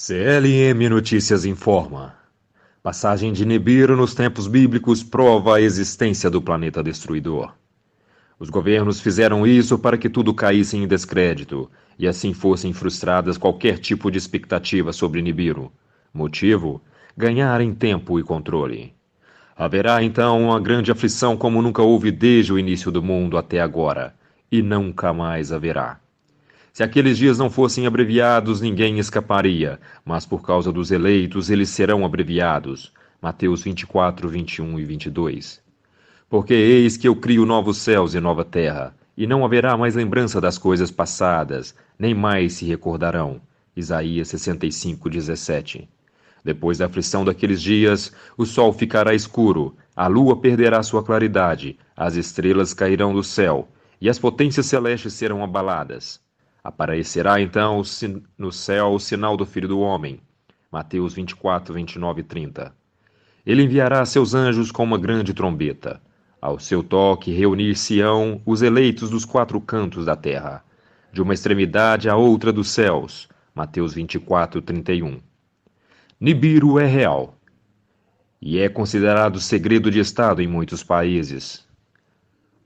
CLM Notícias informa. Passagem de Nibiru nos tempos bíblicos prova a existência do planeta destruidor. Os governos fizeram isso para que tudo caísse em descrédito e assim fossem frustradas qualquer tipo de expectativa sobre Nibiru. Motivo? Ganharem tempo e controle. Haverá então uma grande aflição como nunca houve desde o início do mundo até agora, e nunca mais haverá. Se aqueles dias não fossem abreviados, ninguém escaparia, mas por causa dos eleitos eles serão abreviados. Mateus 24, 21 e 22. Porque eis que eu crio novos céus e nova terra, e não haverá mais lembrança das coisas passadas, nem mais se recordarão. Isaías 65, 17. Depois da aflição daqueles dias, o sol ficará escuro, a lua perderá sua claridade, as estrelas cairão do céu, e as potências celestes serão abaladas. Aparecerá então no céu o sinal do Filho do Homem. Mateus 24, 29 e 30. Ele enviará seus anjos com uma grande trombeta. Ao seu toque reunir-se-ão os eleitos dos quatro cantos da terra, de uma extremidade à outra dos céus. Mateus 24, 31. Nibiru é real, e é considerado segredo de Estado em muitos países.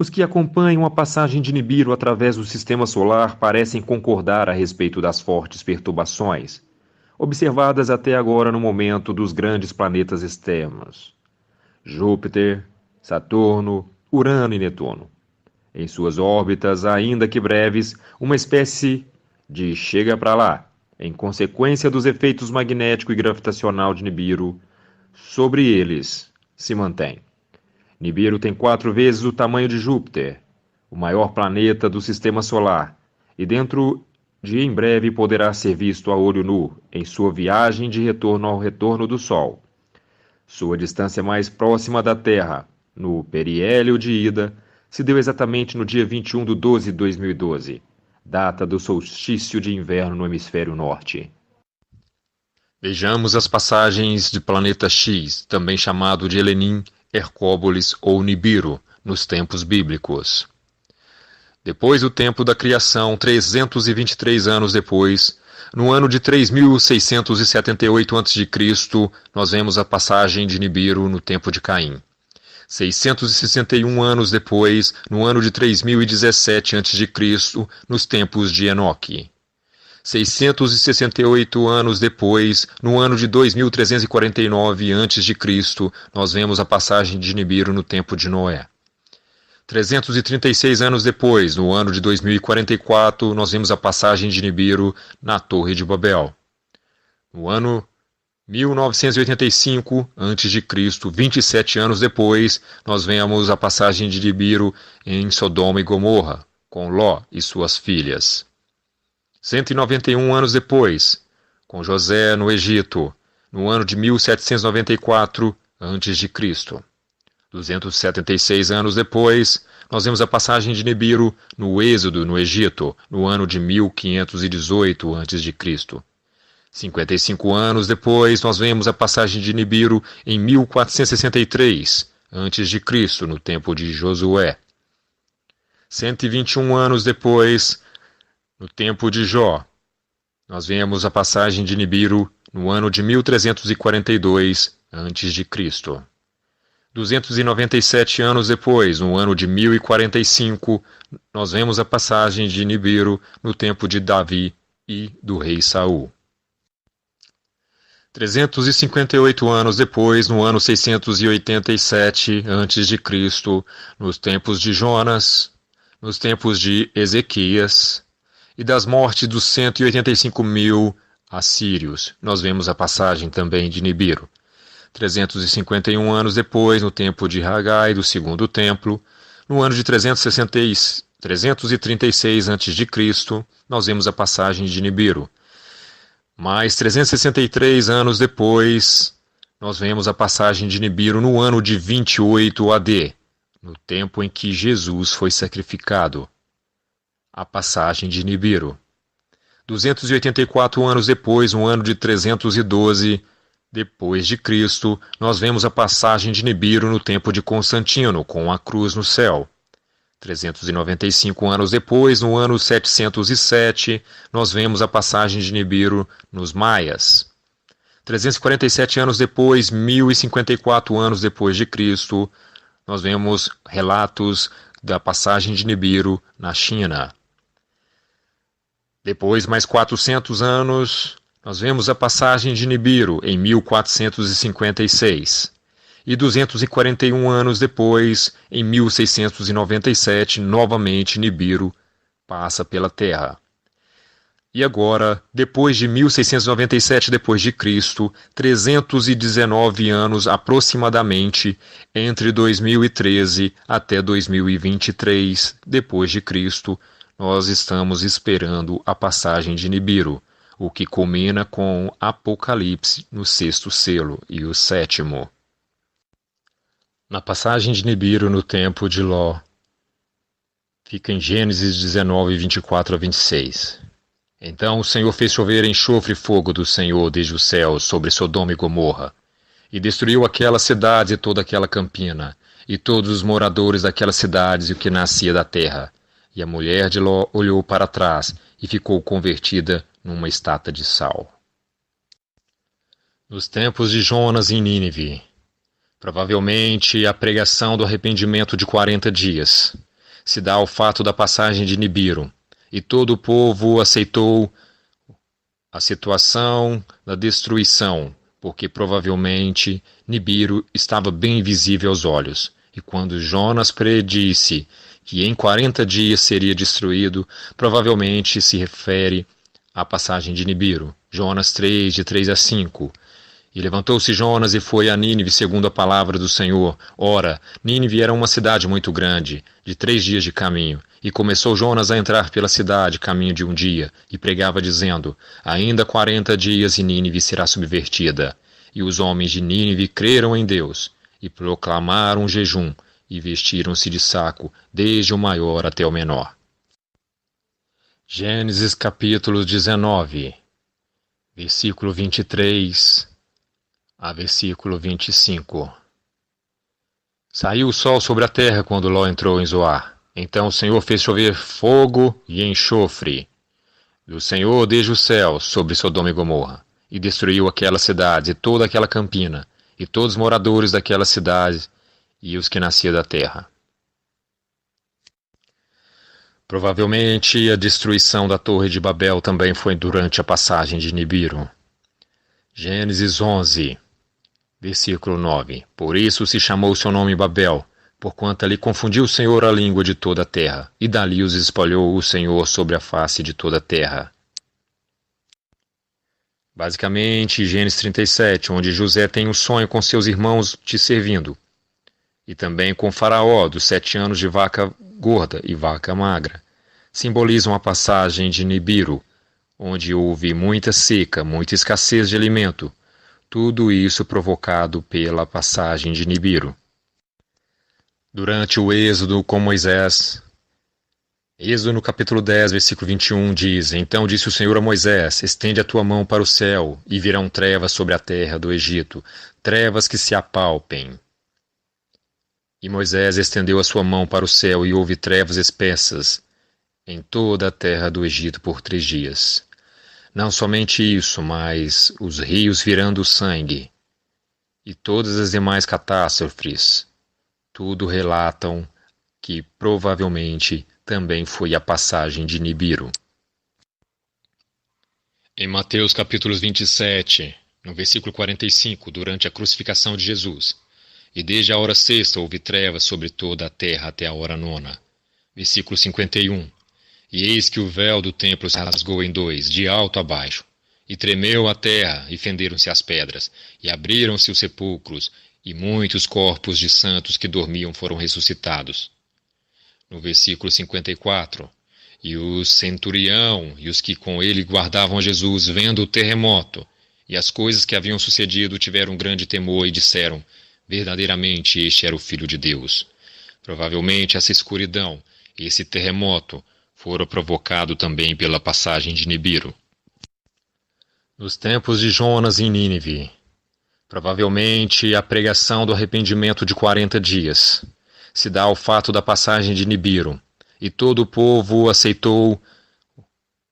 Os que acompanham a passagem de Nibiru através do sistema solar parecem concordar a respeito das fortes perturbações, observadas até agora no momento dos grandes planetas externos, Júpiter, Saturno, Urano e Netuno. Em suas órbitas, ainda que breves, uma espécie de chega para lá, em consequência dos efeitos magnético e gravitacional de Nibiru, sobre eles se mantém. Nibiru tem 4 vezes o tamanho de Júpiter, o maior planeta do Sistema Solar, e dentro de em breve poderá ser visto a olho nu em sua viagem de retorno ao retorno do Sol. Sua distância mais próxima da Terra, no periélio de ida, se deu exatamente no dia 21 de 12 de 2012, data do solstício de inverno no hemisfério norte. Vejamos as passagens de planeta X, também chamado de Elenin, Hercópolis ou Nibiru, nos tempos bíblicos. Depois do tempo da criação, 323 anos depois, no ano de 3678 a.C., nós vemos a passagem de Nibiru no tempo de Caim. 661 anos depois, no ano de 3017 a.C., nos tempos de Enoque. 668 anos depois, no ano de 2349 a.C., nós vemos a passagem de Nibiru no tempo de Noé. 336 anos depois, no ano de 2044, nós vemos a passagem de Nibiru na Torre de Babel. No ano 1985 a.C., 27 anos depois, nós vemos a passagem de Nibiru em Sodoma e Gomorra, com Ló e suas filhas. 191 anos depois, com José no Egito, no ano de 1794 a.C. 276 anos depois, nós vemos a passagem de Nibiru no Êxodo, no Egito, no ano de 1518 a.C. 55 anos depois, nós vemos a passagem de Nibiru em 1463 a.C., no tempo de Josué. 121 anos depois, no tempo de Jó, nós vemos a passagem de Nibiru no ano de 1342 a.C. 297 anos depois, no ano de 1045, nós vemos a passagem de Nibiru no tempo de Davi e do rei Saul. 358 anos depois, no ano 687 a.C., nos tempos de Jonas, nos tempos de Ezequias, e das mortes dos 185.000 assírios, nós vemos a passagem também de Nibiru. 351 anos depois, no tempo de Hagai, do segundo templo, no ano de 336 a.C., nós vemos a passagem de Nibiru. Mais 363 anos depois, nós vemos a passagem de Nibiru no ano de 28 AD, no tempo em que Jesus foi sacrificado. A passagem de Nibiru. 284 anos depois, no ano de 312 depois de Cristo, nós vemos a passagem de Nibiru no tempo de Constantino, com a cruz no céu. 395 anos depois, no ano 707, nós vemos a passagem de Nibiru nos Maias. 347 anos depois, 1054 anos depois de Cristo, nós vemos relatos da passagem de Nibiru na China. Depois, mais 400 anos, nós vemos a passagem de Nibiru em 1456. E 241 anos depois, em 1697, novamente Nibiru passa pela Terra. E agora, depois de 1697 depois de Cristo, 319 anos aproximadamente, entre 2013 até 2023 depois de Cristo, nós estamos esperando a passagem de Nibiru, o que culmina com Apocalipse no 6º selo e o 7º. Na passagem de Nibiru no tempo de Ló, fica em Gênesis 19, 24 a 26. Então o Senhor fez chover enxofre e fogo do Senhor desde os céus sobre Sodoma e Gomorra, e destruiu aquelas cidades e toda aquela campina, e todos os moradores daquelas cidades e o que nascia da terra. E a mulher de Ló olhou para trás e ficou convertida numa estátua de sal. Nos tempos de Jonas em Nínive, provavelmente a pregação do arrependimento de 40 dias, se dá ao fato da passagem de Nibiru, e todo o povo aceitou a situação da destruição, porque provavelmente Nibiru estava bem visível aos olhos. E quando Jonas predisse que em 40 dias seria destruído, provavelmente se refere à passagem de Nibiru. Jonas 3, de 3 a 5. E levantou-se Jonas e foi a Nínive segundo a palavra do Senhor. Ora, Nínive era uma cidade muito grande, de 3 dias de caminho. E começou Jonas a entrar pela cidade, caminho de um dia, e pregava dizendo: ainda 40 dias e Nínive será subvertida. E os homens de Nínive creram em Deus, e proclamaram jejum, e vestiram-se de saco, desde o maior até o menor. Gênesis capítulo 19, versículo 23 a versículo 25. Saiu o sol sobre a terra quando Ló entrou em Zoar. Então o Senhor fez chover fogo e enxofre do Senhor desde os céus sobre Sodoma e Gomorra, e destruiu aquelas cidades e toda aquela campina, e todos os moradores daquelas cidades e os que nasciam da terra. Provavelmente a destruição da Torre de Babel também foi durante a passagem de Nibiru. Gênesis 11, versículo 9. Por isso se chamou seu nome Babel, porquanto ali confundiu o Senhor a língua de toda a terra, e dali os espalhou o Senhor sobre a face de toda a terra. Basicamente, Gênesis 37, onde José tem um sonho com seus irmãos te servindo, e também com Faraó, dos 7 anos de vaca gorda e vaca magra, simbolizam a passagem de Nibiru, onde houve muita seca, muita escassez de alimento, tudo isso provocado pela passagem de Nibiru. Durante o êxodo com Moisés, Êxodo no capítulo 10, versículo 21 diz: Então disse o Senhor a Moisés: estende a tua mão para o céu, e virão trevas sobre a terra do Egito, trevas que se apalpem. E Moisés estendeu a sua mão para o céu, e houve trevas espessas em toda a terra do Egito por 3 dias. Não somente isso, mas os rios virando sangue, e todas as demais catástrofes, tudo relatam que provavelmente também foi a passagem de Nibiru. Em Mateus capítulo 27, no versículo 45, durante a crucificação de Jesus, e desde a hora 6ª houve trevas sobre toda a terra até a hora 9ª. Versículo 51. E eis que o véu do templo se rasgou em 2, de alto a baixo, e tremeu a terra, e fenderam-se as pedras, e abriram-se os sepulcros, e muitos corpos de santos que dormiam foram ressuscitados. No versículo 54, e o centurião e os que com ele guardavam Jesus, vendo o terremoto e as coisas que haviam sucedido, tiveram grande temor e disseram: verdadeiramente este era o Filho de Deus. Provavelmente essa escuridão e esse terremoto fora provocado também pela passagem de Nibiru. Nos tempos de Jonas em Nínive, provavelmente a pregação do arrependimento de 40 dias, se dá ao fato da passagem de Nibiru, e todo o povo aceitou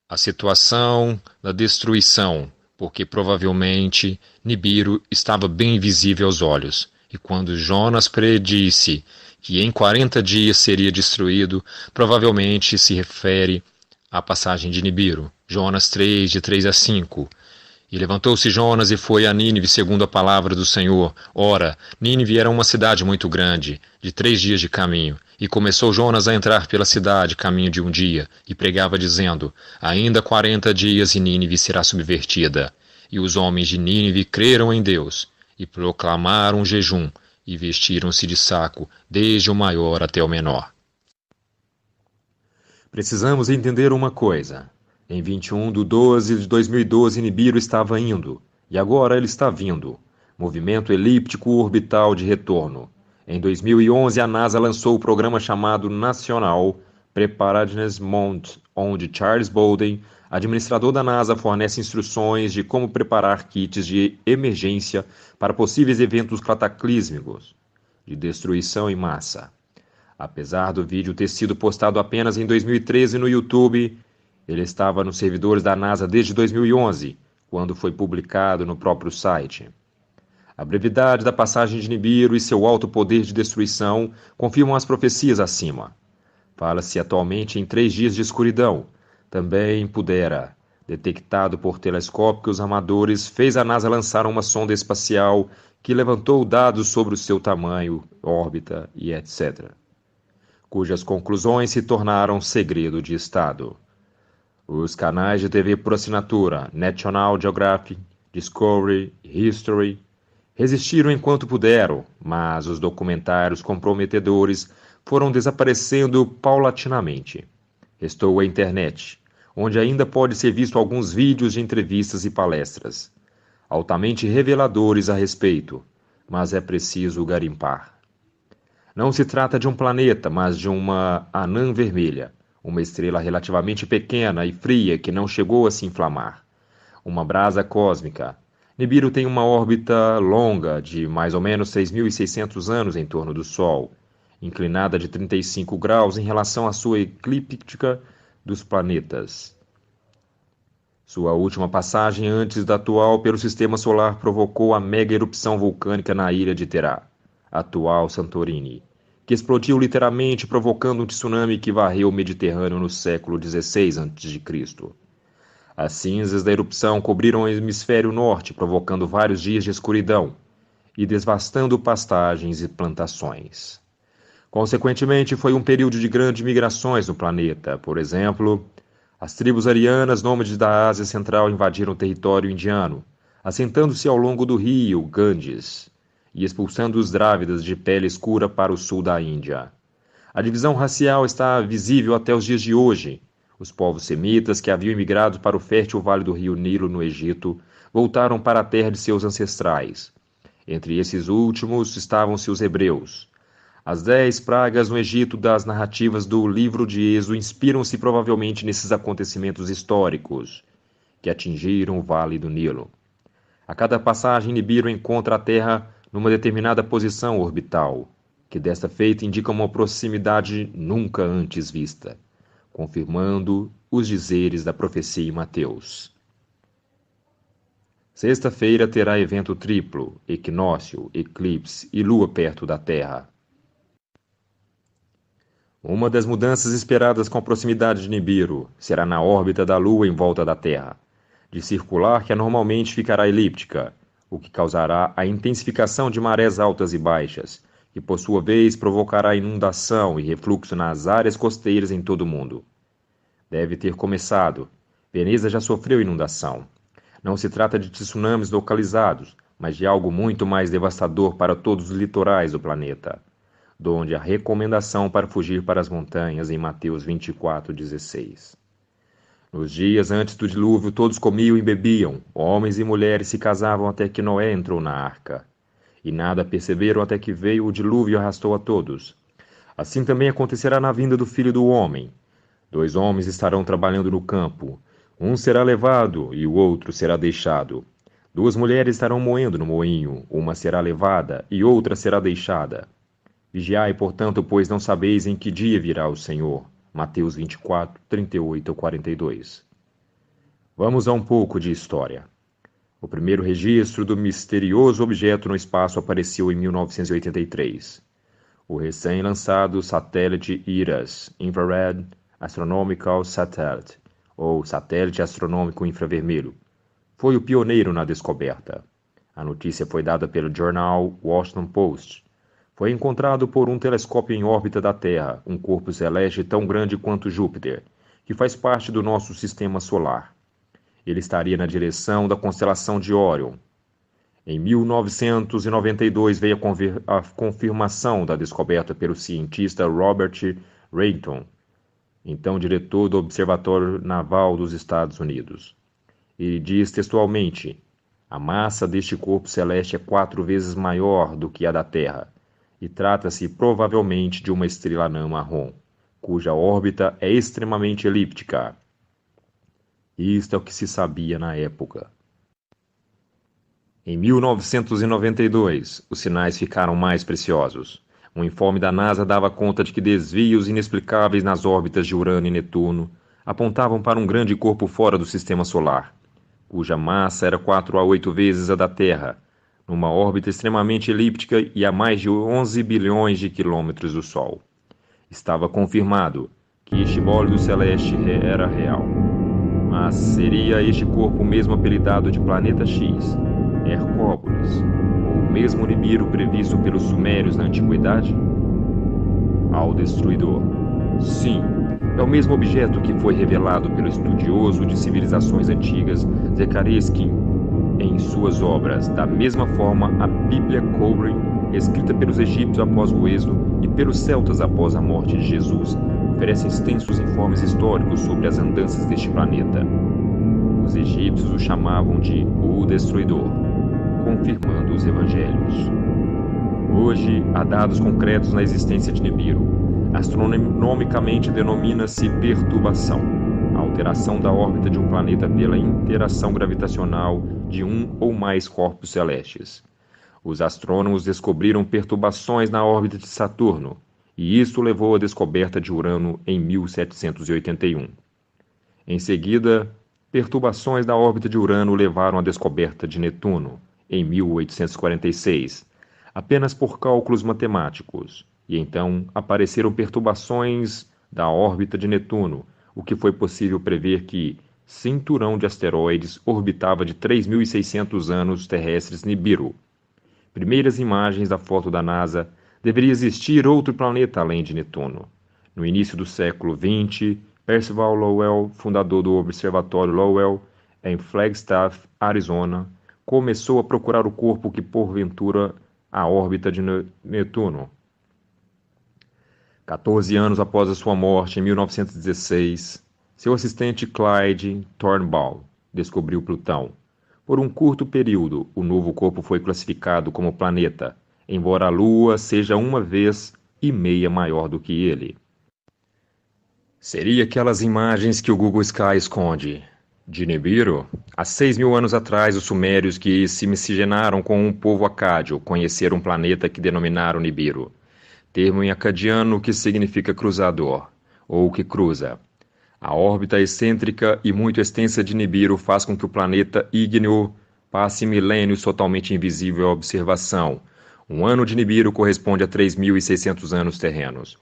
a situação da destruição, porque provavelmente Nibiru estava bem visível aos olhos, e quando Jonas predisse que em 40 dias seria destruído, provavelmente se refere à passagem de Nibiru, Jonas 3, de 3 a 5. E levantou-se Jonas e foi a Nínive segundo a palavra do Senhor. Ora, Nínive era uma cidade muito grande, de 3 dias de caminho. E começou Jonas a entrar pela cidade, caminho de um dia, e pregava dizendo, ainda 40 dias e Nínive será subvertida. E os homens de Nínive creram em Deus, e proclamaram jejum, e vestiram-se de saco, desde o maior até o menor. Precisamos entender uma coisa. Em 21/12/2012, Nibiru estava indo, e agora ele está vindo. Movimento elíptico orbital de retorno. Em 2011, a NASA lançou o programa chamado National Preparedness Month, onde Charles Bolden, administrador da NASA, fornece instruções de como preparar kits de emergência para possíveis eventos cataclísmicos de destruição em massa. Apesar do vídeo ter sido postado apenas em 2013 no YouTube, ele estava nos servidores da NASA desde 2011, quando foi publicado no próprio site. A brevidade da passagem de Nibiru e seu alto poder de destruição confirmam as profecias acima. Fala-se atualmente em 3 dias de escuridão. Também pudera, detectado por telescópios amadores, fez a NASA lançar uma sonda espacial que levantou dados sobre o seu tamanho, órbita e etc., cujas conclusões se tornaram segredo de Estado. Os canais de TV por assinatura, National Geographic, Discovery, History, resistiram enquanto puderam, mas os documentários comprometedores foram desaparecendo paulatinamente. Restou a internet, onde ainda pode ser visto alguns vídeos de entrevistas e palestras, altamente reveladores a respeito, mas é preciso garimpar. Não se trata de um planeta, mas de uma anã vermelha, uma estrela relativamente pequena e fria que não chegou a se inflamar. Uma brasa cósmica. Nibiru tem uma órbita longa de mais ou menos 6.600 anos em torno do Sol, inclinada de 35 graus em relação à sua eclíptica dos planetas. Sua última passagem antes da atual pelo Sistema Solar provocou a mega erupção vulcânica na ilha de Terá, atual Santorini, que explodiu literalmente provocando um tsunami que varreu o Mediterrâneo no século XVI a.C. As cinzas da erupção cobriram o hemisfério norte, provocando vários dias de escuridão e devastando pastagens e plantações. Consequentemente, foi um período de grandes migrações no planeta. Por exemplo, as tribos arianas nômades da Ásia Central invadiram o território indiano, assentando-se ao longo do rio Ganges e expulsando os drávidas de pele escura para o sul da Índia. A divisão racial está visível até os dias de hoje. Os povos semitas que haviam imigrado para o fértil vale do rio Nilo no Egito voltaram para a terra de seus ancestrais. Entre esses últimos estavam-se os hebreus. As 10 pragas no Egito das narrativas do livro de Êxodo inspiram-se provavelmente nesses acontecimentos históricos que atingiram o vale do Nilo. A cada passagem, Nibiru encontra a Terra numa determinada posição orbital, que desta feita indica uma proximidade nunca antes vista, confirmando os dizeres da profecia em Mateus. Sexta-feira terá evento triplo, equinócio, eclipse e lua perto da Terra. Uma das mudanças esperadas com a proximidade de Nibiru será na órbita da Lua em volta da Terra, de circular que anormalmente ficará elíptica, o que causará a intensificação de marés altas e baixas, que por sua vez provocará inundação e refluxo nas áreas costeiras em todo o mundo. Deve ter começado. Veneza já sofreu inundação. Não se trata de tsunamis localizados, mas de algo muito mais devastador para todos os litorais do planeta, donde a recomendação para fugir para as montanhas em Mateus 24:16. Nos dias antes do dilúvio, todos comiam e bebiam, homens e mulheres se casavam até que Noé entrou na arca. E nada perceberam até que veio o dilúvio e arrastou a todos. Assim também acontecerá na vinda do Filho do Homem. 2 homens estarão trabalhando no campo. Um será levado e o outro será deixado. 2 mulheres estarão moendo no moinho. Uma será levada e outra será deixada. Vigiai, portanto, pois não sabeis em que dia virá o Senhor. Mateus 24, 38 a 42. Vamos a um pouco de história. O primeiro registro do misterioso objeto no espaço apareceu em 1983. O recém-lançado satélite IRAS, Infrared Astronomical Satellite, ou Satélite Astronômico Infravermelho, foi o pioneiro na descoberta. A notícia foi dada pelo jornal Washington Post. Foi encontrado por um telescópio em órbita da Terra, um corpo celeste tão grande quanto Júpiter, que faz parte do nosso sistema solar. Ele estaria na direção da constelação de Órion. Em 1992 veio a confirmação da descoberta pelo cientista Robert Reighton, então diretor do Observatório Naval dos Estados Unidos. Ele diz textualmente: a massa deste corpo celeste é 4 vezes maior do que a da Terra, e trata-se provavelmente de uma estrela anã marrom, cuja órbita é extremamente elíptica. Isto é o que se sabia na época. Em 1992, os sinais ficaram mais preciosos. Um informe da NASA dava conta de que desvios inexplicáveis nas órbitas de Urano e Netuno apontavam para um grande corpo fora do sistema solar, cuja massa era 4 a 8 vezes a da Terra, numa órbita extremamente elíptica e a mais de 11 bilhões de quilômetros do Sol. Estava confirmado que este bólido celeste era real. Mas seria este corpo mesmo apelidado de Planeta X, Hercópolis, ou o mesmo Nibiru previsto pelos sumérios na antiguidade? Ao Destruidor. Sim, é o mesmo objeto que foi revelado pelo estudioso de civilizações antigas Zekariskin em suas obras. Da mesma forma, a Bíblia Qumran, escrita pelos egípcios após o Êxodo e pelos celtas após a morte de Jesus, oferece extensos informes históricos sobre as andanças deste planeta. Os egípcios o chamavam de o Destruidor, confirmando os evangelhos. Hoje, há dados concretos na existência de Nibiru. Astronomicamente denomina-se perturbação, a alteração da órbita de um planeta pela interação gravitacional de um ou mais corpos celestes. Os astrônomos descobriram perturbações na órbita de Saturno, e isso levou à descoberta de Urano em 1781. Em seguida, perturbações da órbita de Urano levaram à descoberta de Netuno, em 1846, apenas por cálculos matemáticos, e então apareceram perturbações da órbita de Netuno, o que foi possível prever que cinturão de asteroides orbitava de 3.600 anos terrestres Nibiru. Primeiras imagens da foto da NASA. Deveria existir outro planeta além de Netuno. No início do século XX, Percival Lowell, fundador do Observatório Lowell, em Flagstaff, Arizona, começou a procurar o corpo que porventura a órbita de Netuno. 14 anos após a sua morte, em 1916, seu assistente Clyde Turnbull descobriu Plutão. Por um curto período, o novo corpo foi classificado como planeta, embora a Lua seja 1,5 vezes maior do que ele. Seria aquelas imagens que o Google Sky esconde. De Nibiru, há 6.000 anos atrás, os sumérios que se miscigenaram com um povo acádio conheceram um planeta que denominaram Nibiru, termo em acadiano que significa cruzador, ou que cruza. A órbita excêntrica e muito extensa de Nibiru faz com que o planeta ígneo passe milênios totalmente invisível à observação. Um ano de Nibiru corresponde a 3.600 anos terrenos.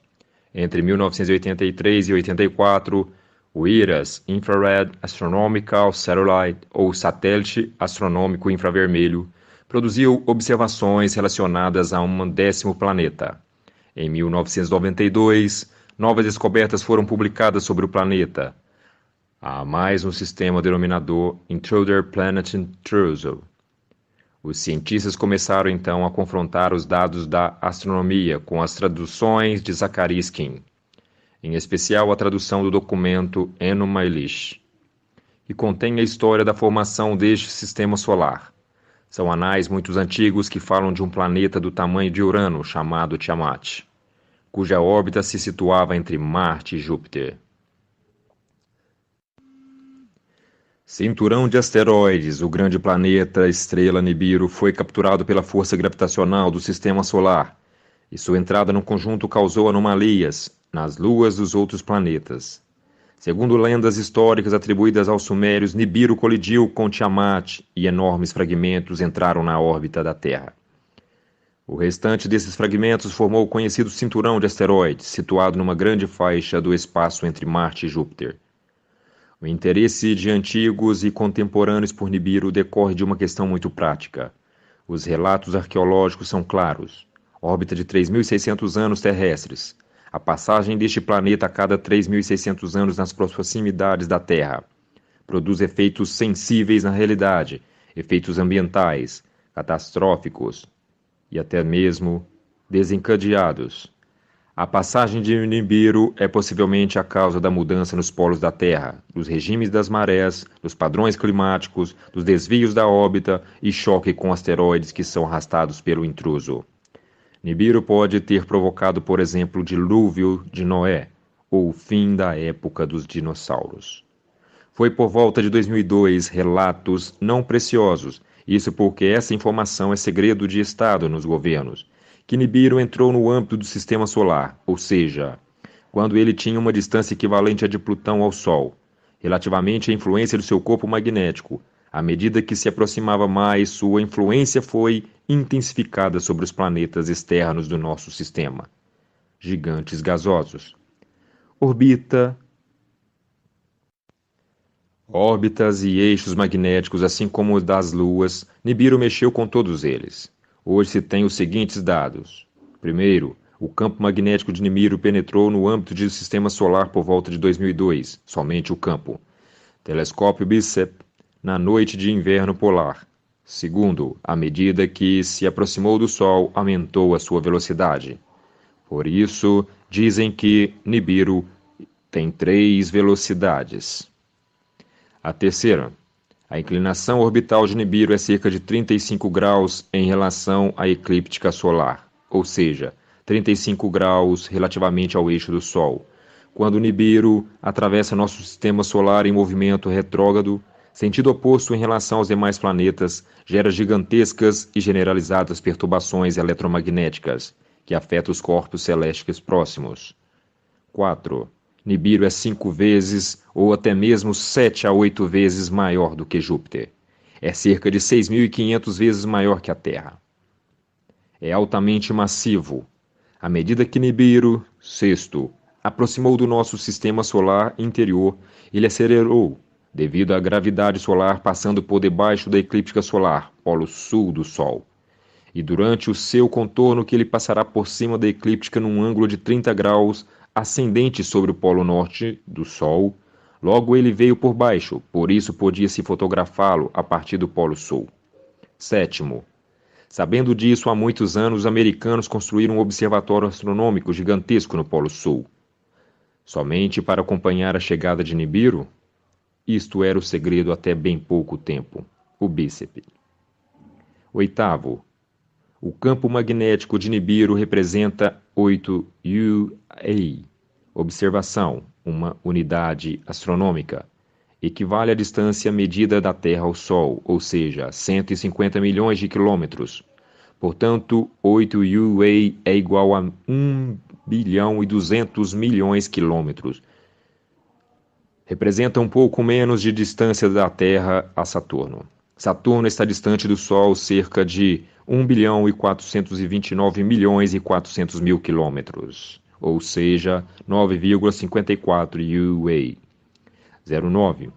Entre 1983 e 84, o IRAS, Infrared Astronomical Satellite, ou Satélite Astronômico Infravermelho, produziu observações relacionadas a um 10º planeta. Em 1992, novas descobertas foram publicadas sobre o planeta. Há mais um sistema denominador Intruder Planet Intrusion. Os cientistas começaram então a confrontar os dados da astronomia com as traduções de Zakariskin, em especial a tradução do documento Enuma Elish, que contém a história da formação deste sistema solar. São anais muito antigos que falam de um planeta do tamanho de Urano chamado Tiamat, cuja órbita se situava entre Marte e Júpiter. Cinturão de asteroides, o grande planeta estrela Nibiru foi capturado pela força gravitacional do sistema solar, e sua entrada no conjunto causou anomalias nas luas dos outros planetas. Segundo lendas históricas atribuídas aos sumérios, Nibiru colidiu com Tiamat e enormes fragmentos entraram na órbita da Terra. O restante desses fragmentos formou o conhecido cinturão de asteroides, situado numa grande faixa do espaço entre Marte e Júpiter. O interesse de antigos e contemporâneos por Nibiru decorre de uma questão muito prática. Os relatos arqueológicos são claros. Órbita de 3.600 anos terrestres. A passagem deste planeta a cada 3.600 anos nas proximidades da Terra. Produz efeitos sensíveis na realidade, efeitos ambientais, catastróficos e até mesmo desencadeados. A passagem de Nibiru é possivelmente a causa da mudança nos polos da Terra, dos regimes das marés, dos padrões climáticos, dos desvios da órbita e choque com asteroides que são arrastados pelo intruso. Nibiru pode ter provocado, por exemplo, o dilúvio de Noé, ou o fim da época dos dinossauros. Foi por volta de 2002 relatos não preciosos, isso porque essa informação é segredo de Estado nos governos, que Nibiru entrou no âmbito do Sistema Solar, ou seja, quando ele tinha uma distância equivalente à de Plutão ao Sol, relativamente à influência do seu corpo magnético. À medida que se aproximava mais, sua influência foi intensificada sobre os planetas externos do nosso sistema, gigantes gasosos. Órbitas e eixos magnéticos, assim como os das luas, Nibiru mexeu com todos eles. Hoje se tem os seguintes dados. Primeiro, o campo magnético de Nibiru penetrou no âmbito do Sistema Solar por volta de 2002, somente o campo. Telescópio BICEP, na noite de inverno polar. Segundo, à medida que se aproximou do Sol, aumentou a sua velocidade. Por isso, dizem que Nibiru tem 3 velocidades. A terceira, a inclinação orbital de Nibiru é cerca de 35 graus em relação à eclíptica solar, ou seja, 35 graus relativamente ao eixo do Sol. Quando Nibiru atravessa nosso sistema solar em movimento retrógrado, sentido oposto em relação aos demais planetas, gera gigantescas e generalizadas perturbações eletromagnéticas, que afetam os corpos celestes próximos. 4. Nibiru é 5 vezes ou até mesmo 7 a 8 vezes maior do que Júpiter. É cerca de 6.500 vezes maior que a Terra. É altamente massivo. À medida que Nibiru, sexto, aproximou do nosso sistema solar interior, ele acelerou, devido à gravidade solar passando por debaixo da eclíptica solar, polo sul do Sol. E durante o seu contorno que ele passará por cima da eclíptica num ângulo de 30 graus ascendente sobre o polo norte do Sol, logo ele veio por baixo, por isso podia-se fotografá-lo a partir do polo sul. Sétimo, sabendo disso, há muitos anos os americanos construíram um observatório astronômico gigantesco no polo sul. Somente para acompanhar a chegada de Nibiru? Isto era o segredo até bem pouco tempo, o BICEP. Oitavo, o campo magnético de Nibiru representa 8 UA. Observação, uma unidade astronômica. Equivale à distância medida da Terra ao Sol, ou seja, 150 milhões de quilômetros. Portanto, 8 UA é igual a 1 bilhão e 200 milhões de quilômetros. Representa um pouco menos de distância da Terra a Saturno. Saturno está distante do Sol cerca de 1 bilhão e 429 milhões e 400 mil quilômetros, ou seja, 9,54 UA. 09.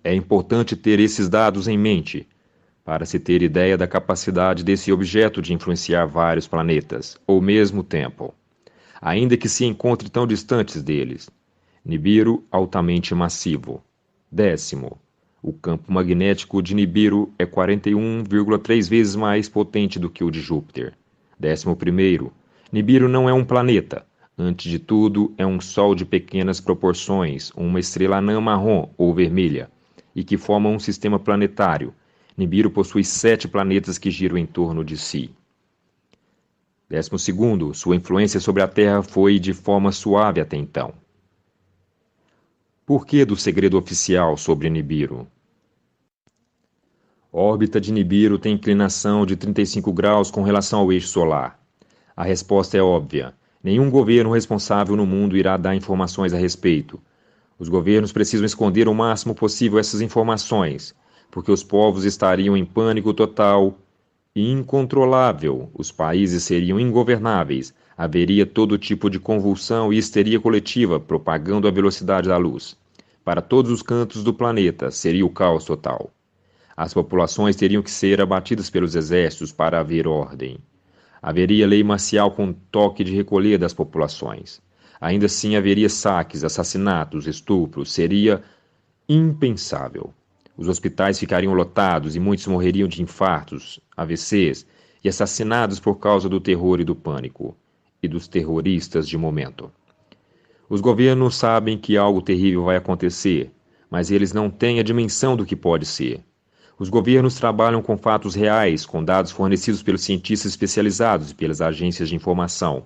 É importante ter esses dados em mente, para se ter ideia da capacidade desse objeto de influenciar vários planetas, ao mesmo tempo, ainda que se encontre tão distantes deles. Nibiru altamente massivo. 10º. O campo magnético de Nibiru é 41,3 vezes mais potente do que o de Júpiter. 11º. Nibiru não é um planeta. Antes de tudo, é um Sol de pequenas proporções, uma estrela anã marrom ou vermelha, e que forma um sistema planetário. Nibiru possui 7 planetas que giram em torno de si. 12º. Sua influência sobre a Terra foi de forma suave até então. Por que do segredo oficial sobre Nibiru? A órbita de Nibiru tem inclinação de 35 graus com relação ao eixo solar. A resposta é óbvia. Nenhum governo responsável no mundo irá dar informações a respeito. Os governos precisam esconder o máximo possível essas informações, porque os povos estariam em pânico total e incontrolável, os países seriam ingovernáveis, haveria todo tipo de convulsão e histeria coletiva propagando à velocidade da luz. Para todos os cantos do planeta, seria o caos total. As populações teriam que ser abatidas pelos exércitos para haver ordem. Haveria lei marcial com toque de recolher das populações. Ainda assim haveria saques, assassinatos, estupros. Seria impensável. Os hospitais ficariam lotados e muitos morreriam de infartos, AVCs e assassinados por causa do terror e do pânico, e dos terroristas de momento. Os governos sabem que algo terrível vai acontecer, mas eles não têm a dimensão do que pode ser. Os governos trabalham com fatos reais, com dados fornecidos pelos cientistas especializados e pelas agências de informação.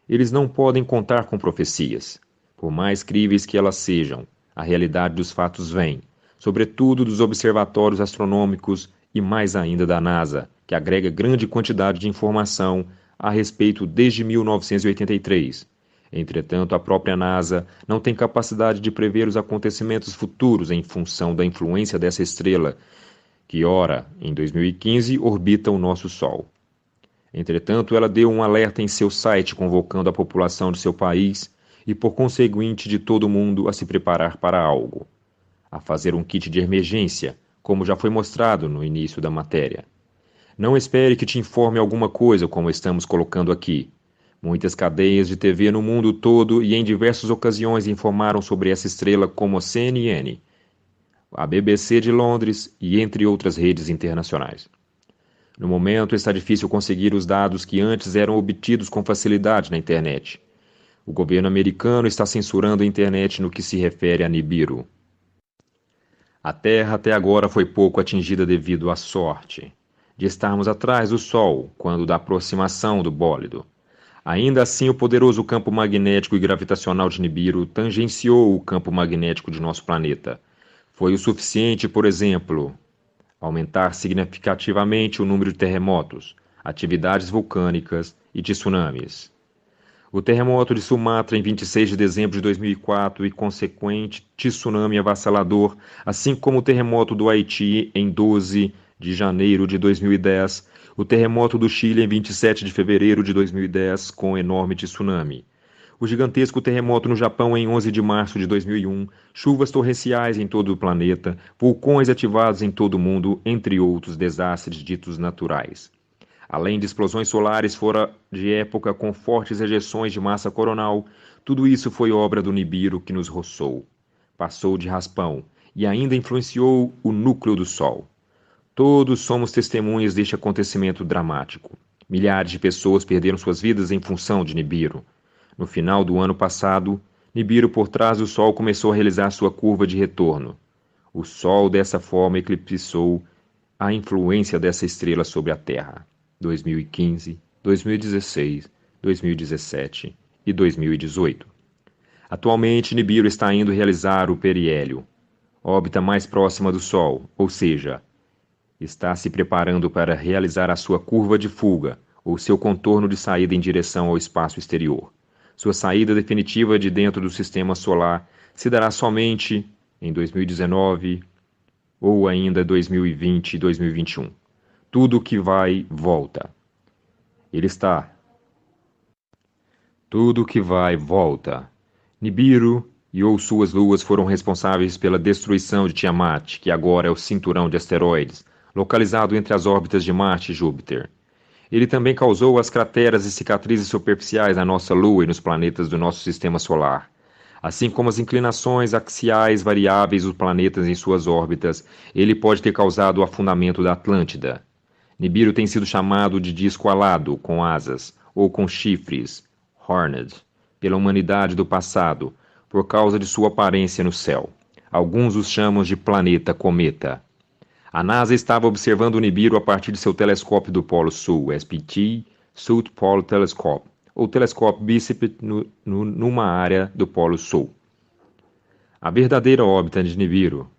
Eles não podem contar com profecias. Por mais críveis que elas sejam, a realidade dos fatos vem, sobretudo dos observatórios astronômicos e mais ainda da NASA, que agrega grande quantidade de informação a respeito desde 1983. Entretanto, a própria NASA não tem capacidade de prever os acontecimentos futuros em função da influência dessa estrela, que, ora, em 2015, orbita o nosso Sol. Entretanto, ela deu um alerta em seu site convocando a população de seu país e, por conseguinte, de todo o mundo a se preparar para algo. A fazer um kit de emergência, como já foi mostrado no início da matéria. Não espere que te informe alguma coisa como estamos colocando aqui. Muitas cadeias de TV no mundo todo e em diversas ocasiões informaram sobre essa estrela como a CNN, a BBC de Londres e entre outras redes internacionais. No momento está difícil conseguir os dados que antes eram obtidos com facilidade na internet. O governo americano está censurando a internet no que se refere a Nibiru. A Terra até agora foi pouco atingida devido à sorte de estarmos atrás do Sol quando da aproximação do bólido. Ainda assim, o poderoso campo magnético e gravitacional de Nibiru tangenciou o campo magnético de nosso planeta. Foi o suficiente, por exemplo, aumentar significativamente o número de terremotos, atividades vulcânicas e tsunamis. O terremoto de Sumatra em 26 de dezembro de 2004 e consequente tsunami avassalador, assim como o terremoto do Haiti em 12 de janeiro de 2010, o terremoto do Chile em 27 de fevereiro de 2010 com enorme tsunami. O gigantesco terremoto no Japão em 11 de março de 2001, chuvas torrenciais em todo o planeta, vulcões ativados em todo o mundo, entre outros desastres ditos naturais. Além de explosões solares fora de época com fortes ejeções de massa coronal, tudo isso foi obra do Nibiru que nos roçou, passou de raspão e ainda influenciou o núcleo do Sol. Todos somos testemunhas deste acontecimento dramático. Milhares de pessoas perderam suas vidas em função de Nibiru. No final do ano passado, Nibiru por trás do Sol começou a realizar sua curva de retorno. O Sol dessa forma eclipsou a influência dessa estrela sobre a Terra. 2015, 2016, 2017 e 2018. Atualmente, Nibiru está indo realizar o periélio, órbita mais próxima do Sol, ou seja, está se preparando para realizar a sua curva de fuga, ou seu contorno de saída em direção ao espaço exterior. Sua saída definitiva de dentro do sistema solar se dará somente em 2019 ou ainda 2020 e 2021. Tudo que vai, volta. Ele está. Tudo que vai, volta. Nibiru e ou suas luas foram responsáveis pela destruição de Tiamat, que agora é o cinturão de asteroides, localizado entre as órbitas de Marte e Júpiter. Ele também causou as crateras e cicatrizes superficiais na nossa Lua e nos planetas do nosso sistema solar, assim como as inclinações axiais variáveis dos planetas em suas órbitas. Ele pode ter causado o afundamento da Atlântida. Nibiru tem sido chamado de disco alado, com asas, ou com chifres, horned, pela humanidade do passado, por causa de sua aparência no céu. Alguns os chamam de planeta cometa. A NASA estava observando o Nibiru a partir de seu telescópio do Polo Sul, SPT South Pole Telescope, ou telescópio bíceps numa área do Polo Sul. A verdadeira órbita de Nibiru.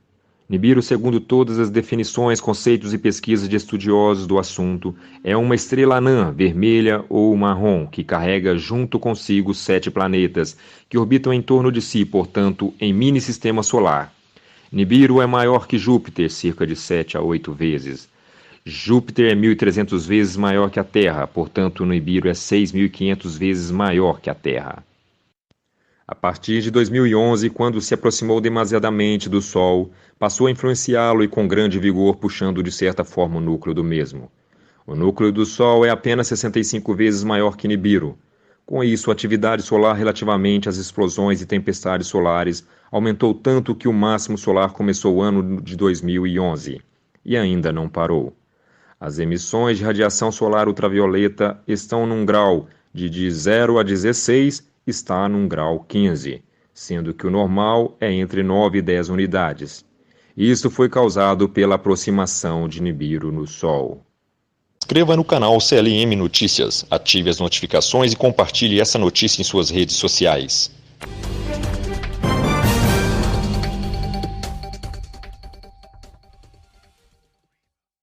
Nibiru, segundo todas as definições, conceitos e pesquisas de estudiosos do assunto, é uma estrela anã, vermelha ou marrom, que carrega junto consigo 7 planetas, que orbitam em torno de si, portanto, em mini-sistema solar. Nibiru é maior que Júpiter, cerca de 7 a 8 vezes. Júpiter é 1.300 vezes maior que a Terra, portanto, Nibiru é 6.500 vezes maior que a Terra. A partir de 2011, quando se aproximou demasiadamente do Sol, passou a influenciá-lo e com grande vigor puxando de certa forma o núcleo do mesmo. O núcleo do Sol é apenas 65 vezes maior que Nibiru. Com isso, a atividade solar relativamente às explosões e tempestades solares aumentou tanto que o máximo solar começou o ano de 2011 e ainda não parou. As emissões de radiação solar ultravioleta estão num grau de 0 a 16, está num grau 15, sendo que o normal é entre 9 e 10 unidades. Isso foi causado pela aproximação de Nibiru no Sol. Inscreva no canal CLM Notícias, ative as notificações e compartilhe essa notícia em suas redes sociais.